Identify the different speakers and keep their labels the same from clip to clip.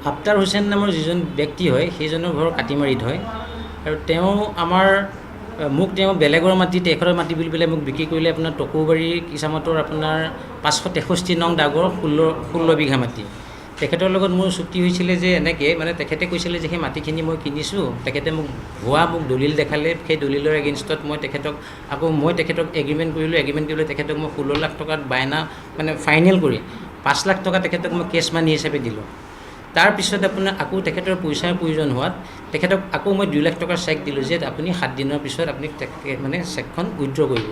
Speaker 1: After Hussain নামৰ যিজন ব্যক্তি হয় সেইজনৰ ঘৰ কাটিমাৰিত হয় আৰু তেওঁ আমাৰ মোক তেওঁ বেলেগৰ মাটি তেখেতৰ মাটি বুলি পেলাই মোক বিক্ৰী কৰিলে আপোনাৰ টকুবাৰী কিচামাতৰ আপোনাৰ 563 নং দাগৰ 16 বিঘা মাটি। তেখেতৰ লগত মোৰ চুক্তি হৈছিলে যে এনেকৈ মানে তেখেতে কৈছিলে যে সেই মাটিখিনি মই কিনিছোঁ, তেখেতে মোক দলিল দেখালে, সেই দলিলৰ এগেইনষ্টত মই তেখেতক এগ্ৰিমেণ্ট কৰিলোঁ, তেখেতক মই 16 লাখ টকাত বায়না মানে ফাইনেল কৰি 5 লাখ টকা তেখেতক মই কেছ মানি হিচাপে দিলোঁ। তাৰপিছত আপোনাৰ আকৌ তেখেতৰ পইচাৰ প্ৰয়োজন হোৱাত তেখেতক আকৌ মই 2 লাখ টকাৰ চেক দিলোঁ যে আপুনি 7 দিনৰ পিছত আপুনি মানে চেকখন উইথড্ৰ কৰিব।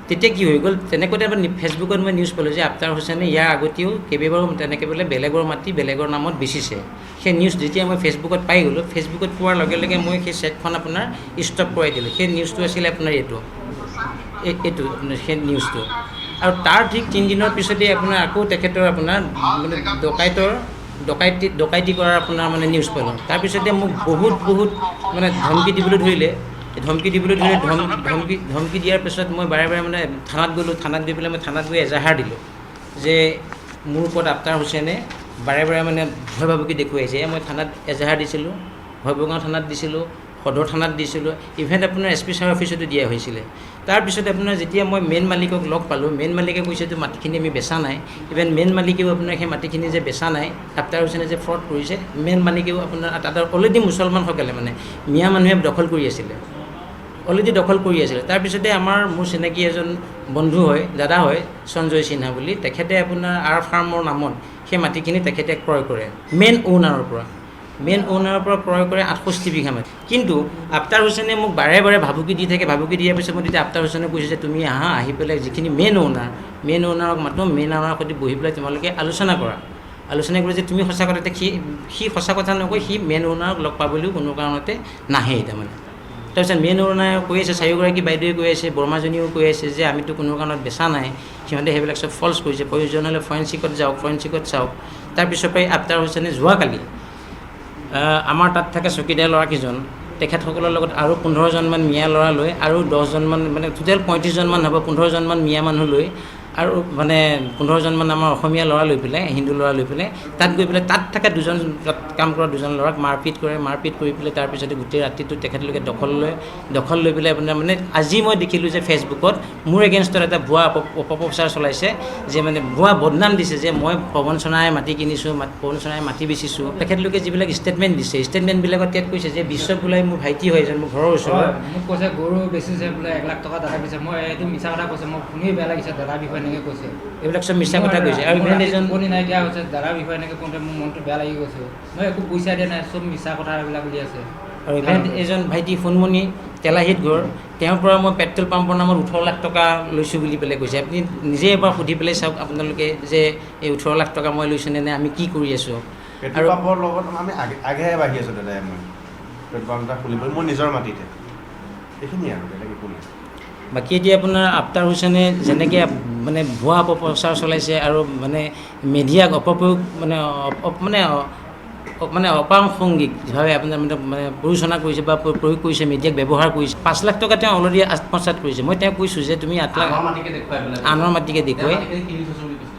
Speaker 1: তেতিয়া কি হৈ গ'ল, তেনেকুৱাতে ফেচবুকত মই নিউজ পালোঁ যে আফতাৰ হুছেইনে ইয়াৰ আগতেও কেইবাবাৰো তেনেকৈ বোলে বেলেগৰ মাটি বেলেগৰ নামত বেচিছে। সেই নিউজ যেতিয়া মই ফেচবুকত পাই গ'লোঁ, ফেচবুকত পোৱাৰ লগে লগে মই সেই চেকখন আপোনাৰ ষ্টপ কৰাই দিলোঁ। সেই নিউজটো আছিলে আপোনাৰ এইটো সেই নিউজটো। আৰু তাৰ ঠিক 3 দিনৰ পিছতেই আপোনাৰ আকৌ তেখেতৰ আপোনাৰ মানে ডকাইতি কৰাৰ আপোনাৰ মানে নিউজ পালোঁ। তাৰপিছতে মোক বহুত মানে ধমকি দিবলৈ ধৰিলে। ধমকি দিয়াৰ পিছত মই বাৰে বাৰে মানে থানাত গ'লোঁ। থানাত গৈ পেলাই মই থানাত গৈ এজাহাৰ দিলোঁ যে মোৰ ওপৰত আফতাৰ হুছেইনে বাৰে বাৰে মানে ভয় ভাবুকি দেখুৱাইছে। মই থানাত এজাহাৰ দিছিলোঁ, ভৈৰৱগাঁও থানাত দিছিলোঁ, সদৰ থানাত দিছিলোঁ, ইভেন আপোনাৰ SP ছাৰ অফিচতো দিয়া হৈছিলে। তাৰপিছত আপোনাৰ যেতিয়া মই মেইন মালিকক লগ পালোঁ, মেইন মালিকে কৈছে যে মাটিখিনি আমি বেচা নাই। ইভেন মেইন মালিকেও আপোনাৰ সেই মাটিখিনি যে বেচা নাই, আফতাৰ হুছেইনে যে ফ্ৰড কৰিছে, মেইন মালিকেও আপোনাৰ তাত অলৰেডি মুছলমানসকলে মানে মিয়া মানুহে দখল কৰি আছিলে, তাৰপিছতে মোৰ চিনাকি এজন বন্ধু হয়, দাদা হয়, সঞ্জয় সিনহা বুলি, তেখেতে আপোনাৰ আৰ ফাৰ্মৰ নামত সেই মাটিখিনি তেখেতে ক্ৰয় কৰে মেইন অ'নাৰৰ পৰা ক্ৰয় কৰে 68 বিঘা মাটি। কিন্তু আফতাৰ হুছেইনে মোক বাৰে বাৰে ভাবুকি দি থাকে। ভাবুকি দিয়াৰ পিছত মই তেতিয়া আফতাৰ হুছেইনে কৈছে যে তুমি আহি পেলাই যিখিনি মেইন অ'নাৰক মাতো, মেইন অ'নাৰৰ সৈতে বহি পেলাই তোমালোকে আলোচনা কৰি যে তুমি সঁচা কথা, সি সঁচা কথা নকয়, সি মেইন অ'নাৰক লগ পাবলৈও কোনো কাৰণতে নাহে তাৰমানে। তাৰপিছত মেইন অ'নাৰে কৈ আছে, চাৰিগৰাকী বাইদেৱে কৈ আছে, বৰ্মাজনীও কৈ আছে যে আমিতো কোনো কাৰণত বেচা নাই, সিহঁতে সেইবিলাক চব ফল্ছ কৰিছে, প্ৰয়োজন হ'লে ফৰেঞ্চিকত চাওক। তাৰপিছৰ পৰাই আফতাৰ হুছেইনে যোৱাকালি আমাৰ তাত থাকে চকীদাৰ ল'ৰাকেইজন, তেখেতসকলৰ লগত আৰু 15জনমান মিয়া ল'ৰা লৈ আৰু 10জনমান মানে টোটেল 35জনমান হ'ব, 15জনমান মিয়া মানুহ লৈ আৰু মানে 15জনমান আমাৰ অসমীয়া ল'ৰা লৈ পেলাই, হিন্দু ল'ৰা লৈ পেলাই তাত গৈ পেলাই তাত থকা তাত কাম কৰা 2জন ল'ৰাক মাৰপিট কৰি পেলাই তাৰপিছতে গোটেই ৰাতিটো তেখেতলোকে দখল লৈ পেলাই আপোনাৰ মানে আজি মই দেখিলোঁ যে ফেচবুকত মোৰ এগেইনষ্টত এটা ভুৱা অপপ্ৰচাৰ চলাইছে, যে মানে ভুৱা বদনাম দিছে যে মই পৱন সোণাৰে মাটি কিনিছোঁ, পৱন সোণাৰে মাটি বেচিছোঁ। তেখেতলোকে যিবিলাক ষ্টেটমেণ্ট দিছে, ষ্টেটমেণ্টবিলাকত ইয়াত কৈছে যে বিশ্বত বোলে মোৰ ভাইটি হয় এজন, মোৰ ঘৰৰ ওচৰত
Speaker 2: মোক কৈছে গৰু বেচিছে বোলে 1 লাখ টকা দাদা দিছে। মই এইটো মিছা কথা কৈছে, মই শুনি বেয়া লাগিছে দাদাৰ বিষয়ে এনেকৈ কৈছে।
Speaker 1: এইবিলাক চব মিছা কথা কৈছে। আৰু ইভেন এজন
Speaker 2: নাইকিয়া হৈছে দাদাৰ বিষয়ে এনেকৈ কওঁতে মোৰ মনটো বেয়া লাগি গৈছে। মই একো পইচা দিয়া নাই, চব মিছা কথা এইবিলাক বুলি আছে।
Speaker 1: আৰু ইভেন এজন ভাইটি সোণমণি তেলাহীত ঘৰ, তেওঁৰ পৰা মই পেট্ৰল পাম্পৰ নামত 18 লাখ টকা লৈছোঁ বুলি পেলাই কৈছে। আপুনি নিজে এবাৰ সুধি পেলাই চাওক আপোনালোকে যে এই 18 লাখ টকা মই লৈছোঁ নে আমি কি কৰি আছোঁ।
Speaker 3: পেট্ৰল পাম্পৰ লগত আমি আগেহে বাঢ়ি আছোঁ দাদাই, মই পেট্ৰল পাম্প এটা খুলিব মোৰ নিজৰ মাটিতে, এইখিনিয়ে আৰু বেলেগ একো নাই।
Speaker 1: বাকী এতিয়া আপোনাৰ আফতাৰ হুছেইনে যেনেকৈ মানে ভুৱা অপপ্ৰচাৰ চলাইছে আৰু মানে মিডিয়াক অপপ্ৰয়োগ মানে অপ্ৰাসংগিকভাৱে আপোনাৰ মানে পৰিচালনা কৰিছে বা প্ৰয়োগ কৰিছে, মিডিয়াক ব্যৱহাৰ কৰিছে। 5 লাখ টকা তেওঁ অলৰেডি আত্মসাৎ কৰিছে। মই তেওঁক কৈছোঁ যে তুমি 8 লাখ আনৰ মাটিকে দেখুৱাই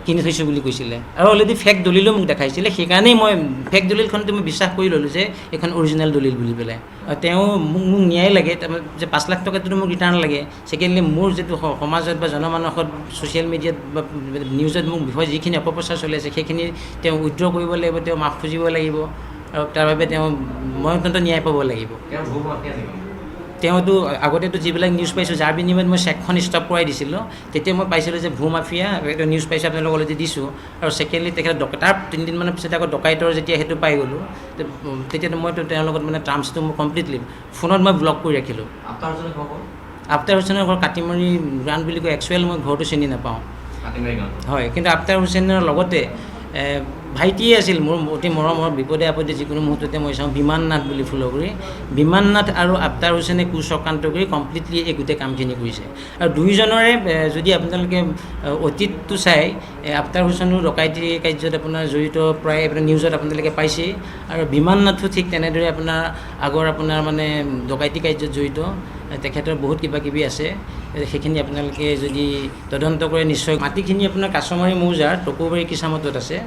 Speaker 1: কিনি থৈছোঁ বুলি কৈছিলে, আৰু অলৰেডি ফেক দলিলো মোক দেখাইছিলে। সেইকাৰণেই মই ফেক দলিলখনটো মই বিশ্বাস কৰি ল'লোঁ যে এইখন অৰিজিনেল দলিল বুলি পেলাই। তেওঁ মোক ন্যায় লাগে, যে 5 লাখ টকাটোতো মোক ৰিটাৰ্ণ লাগে। ছেকেণ্ডলি মোৰ যিটো সমাজত বা জনমানসত ছ'চিয়েল মিডিয়াত বা নিউজত মোক বিষয়ে যিখিনি অপপ্ৰচাৰ চলি আছে সেইখিনি তেওঁ উইথড্ৰ কৰিব লাগিব, তেওঁ মাফ খুজিব লাগিব, আৰু তাৰ বাবে মই অত্যন্ত ন্যায় পাব লাগিব। তেওঁতো আগতেতো যিবিলাক নিউজ পাইছোঁ, যাৰ বিনিময়ত মই চেকখন ষ্টপ কৰাই দিছিলোঁ, তেতিয়া মই পাইছিলোঁ যে ভূমাফিয়া এটা নিউজ পাইছোঁ, আপোনালোকক অলৰেডি দিছোঁ। আৰু ছেকেণ্ডলি তেখেত তাৰ 3 দিনমানৰ পিছতে আকৌ ডকাইতৰ যেতিয়া সেইটো পাই গ'লোঁ, তেতিয়াতো মইতো তেওঁৰ লগত মানে টাৰ্মছটো মই কমপ্লিটলি ফোনত মই ব্লক কৰি ৰাখিলোঁ। আফতাৰ হুছেইনৰ ঘৰ কাটিমাৰি গ্ৰাউণ্ড বুলি কয়। একচুৱেল মই ঘৰটো চিনি নাপাওঁ, হয়, কিন্তু আফতাৰ হুছেইনৰ লগতে ভাইটিয়ে আছিল মোৰ অতি মৰমৰ, বিপদে আপদে যিকোনো মুহূৰ্ততে মই চাওঁ, বিমান নাথ বুলি ফুলগুৰি। বিমান নাথ আৰু আফতাৰ হুছেইনে কুচক্ৰান্ত কৰি কমপ্লিটলি এই গোটেই কামখিনি কৰিছে। আৰু 2জনৰে যদি আপোনালোকে অতীতটো চাই, আফতাৰ হুছেইনো ডকাইতি কাৰ্যত আপোনাৰ জড়িত প্ৰায় আপোনাৰ নিউজত আপোনালোকে পাইছেই, আৰু বিমান নাথো ঠিক তেনেদৰে আপোনাৰ আগৰ আপোনাৰ মানে ডকাইতি কাৰ্যত জড়িত। তেখেতৰ বহুত কিবাকিবি আছে, সেইখিনি আপোনালোকে যদি তদন্ত কৰে নিশ্চয়। মাটিখিনি আপোনাৰ কাছমাৰী মৌজাৰ টকুবাৰী কিচামতত আছে।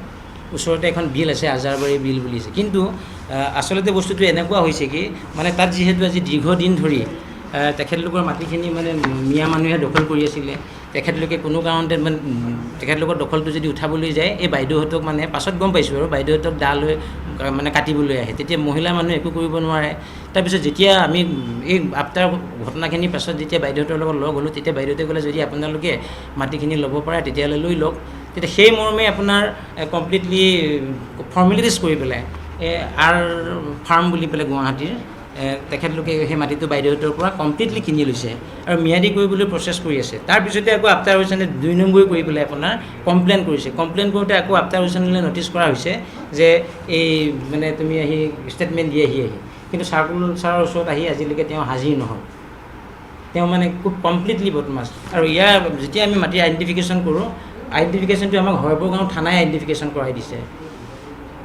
Speaker 1: ওচৰতে এখন বিল আছে আজাৰবাৰী বিল বুলি আছে কিন্তু আচলতে বস্তুটো এনেকুৱা হৈছে কি মানে তাত যিহেতু আজি দীৰ্ঘদিন ধৰি তেখেতলোকৰ মাটিখিনি মানে মিয়া মানুহে দখল কৰি আছিলে তেখেতলোকে কোনো কাৰণতে মানে তেখেতলোকৰ দখলটো যদি উঠাবলৈ যায় এই বাইদেউহঁতক মানে পাছত গম পাইছোঁ আৰু বাইদেউহঁতক দা লৈ মানে কাটিবলৈ আহে তেতিয়া মহিলা মানুহ একো কৰিব নোৱাৰে তাৰপিছত যেতিয়া আমি এই আফটাৰ ঘটনাখিনিৰ পাছত যেতিয়া বাইদেউহঁতৰ লগত লগ হ'লোঁ তেতিয়া বাইদেউহঁতে ক'লে যদি আপোনালোকে মাটিখিনি ল'ব পাৰে তেতিয়াহ'লে লৈ লওক তেতিয়া সেই মৰ্মে আপোনাৰ কমপ্লিটলি ফৰ্মেলিটিজ কৰি পেলাই আৰ ফাৰ্ম বুলি পেলাই গুৱাহাটীৰ তেখেতলোকে সেই মাটিটো বাইদেউহঁতৰ পৰা কমপ্লিটলি কিনি লৈছে আৰু ম্যাদী কৰিবলৈ প্ৰচেছ কৰি আছে তাৰপিছতে আকৌ আফটাৰ হুছেইনে 2 নম্বৰ কৰি পেলাই আপোনাৰ কমপ্লেইন কৰিছে কমপ্লেইন কৰোঁতে আকৌ আফটাৰ হুছেইনলৈ ন'টিচ কৰা হৈছে যে এই মানে তুমি আহি ষ্টেটমেণ্ট দি আহি কিন্তু চাৰ্কুল ছাৰৰ ওচৰত আহি আজিলৈকে তেওঁ হাজিৰ নহ'ল তেওঁ মানে খুব কমপ্লিটলি বদমাছ আৰু ইয়াৰ যেতিয়া আমি মাটি আইডেণ্টিফিকেশ্যন কৰোঁ আইডেণ্টিফিকেশ্যনটো আমাক হৰবগাঁও থানাই আইডেণ্টিফিকেশ্যন কৰাই দিছে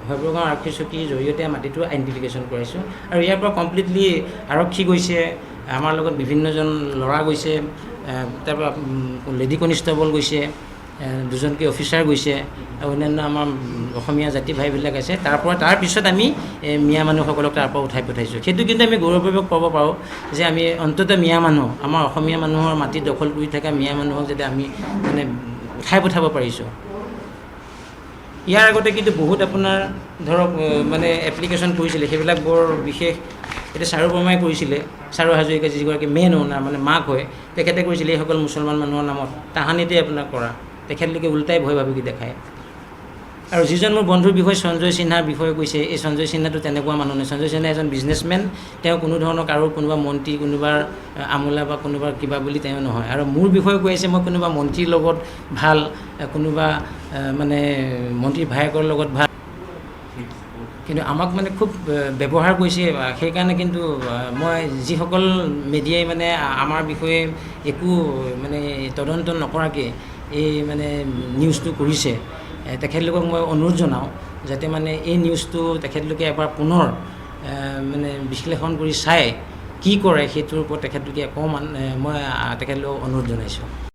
Speaker 1: হৰবগাঁও আৰক্ষী চকীৰ জৰিয়তে মাটিটো আইডেণ্টিফিকেশ্যন কৰাইছোঁ আৰু ইয়াৰ পৰা কমপ্লিটলি আৰক্ষী গৈছে আমাৰ লগত বিভিন্নজন ল'ৰা গৈছে তাৰপৰা লেডি কনিষ্টেবল গৈছে দুজনকৈ অফিচাৰ গৈছে আৰু অন্যান্য আমাৰ অসমীয়া জাতি ভাইবিলাক আছে তাৰপিছত আমি মিয়া মানুহসকলক তাৰ পৰা উঠাই পঠাইছোঁ সেইটো কিন্তু আমি গৌৰৱপূৰ্বক ক'ব পাৰোঁ যে আমি অন্ততঃ মিয়া মানুহ আমাৰ অসমীয়া মানুহৰ মাটি দখল কৰি থকা মিয়া মানুহক যাতে আমি মানে উঠাই পঠাব পাৰিছোঁ ইয়াৰ আগতে কিন্তু বহুত আপোনাৰ ধৰক মানে এপ্লিকেশ্যন কৰিছিলে সেইবিলাক বৰ বিশেষ এতিয়া চাৰু বৰ্মাই কৰিছিলে চাৰু হাজৰিকা যিগৰাকী মেইন অ'নাৰ মানে মাক হয় তেখেতে কৰিছিলে এইসকল মুছলমান মানুহৰ নামত তাহানিতে আপোনাৰ কৰা তেখেতলোকে উল্টাই ভয় ভাবুকি দেখায় আৰু যিজন মোৰ বন্ধুৰ বিষয়ে সঞ্জয় সিনহাৰ বিষয়ে কৈছে এই সঞ্জয় সিনহাটো তেনেকুৱা মানুহ নহয় সঞ্জয় সিনহা এজন বিজনেছমেন তেওঁ কোনো ধৰণৰ কাৰো কোনোবা মন্ত্ৰী কোনোবাৰ আমোলা বা কোনোবাৰ কিবা বুলি তেওঁ নহয় আৰু মোৰ বিষয়ে কৈ আছে মই কোনোবা মন্ত্ৰীৰ লগত ভাল কোনোবা মানে মন্ত্ৰীৰ ভায়েকৰ লগত ভাল কিন্তু আমাক মানে খুব ব্যৱহাৰ কৰিছে সেইকাৰণে কিন্তু মই যিসকল মিডিয়াই মানে আমাৰ বিষয়ে একো মানে তদন্ত নকৰাকৈ এই মানে নিউজটো কৰিছে তেখেতলোকক মই অনুৰোধ জনাওঁ যাতে মানে এই নিউজটো তেখেতলোকে এবাৰ পুনৰ মানে বিশ্লেষণ কৰি চাই কি কৰে সেইটোৰ ওপৰত তেখেতলোকে অকণমান মই তেখেতলোকক অনুৰোধ জনাইছোঁ